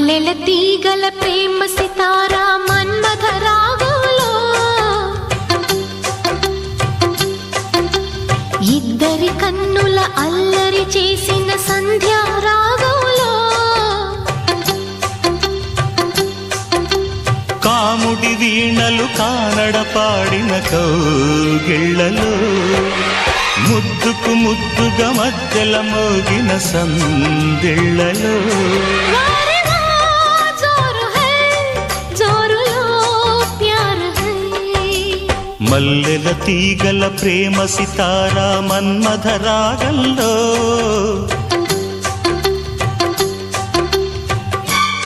మల్లెల తీగల ప్రేమ సితారా మన్మథ రాగంలో ఇద్దరి కన్నుల అల్లరి చేసిన సంధ్యా రాగంలో కాముడి వీణలు కానడ పాడిన కౌగిళ్లలో ముద్దుకు ముద్దుగా మధ్యల మోగిన సందిళ్లలో మల్లెల తీగల ప్రేమ సితారా మన్మథ రాగంలో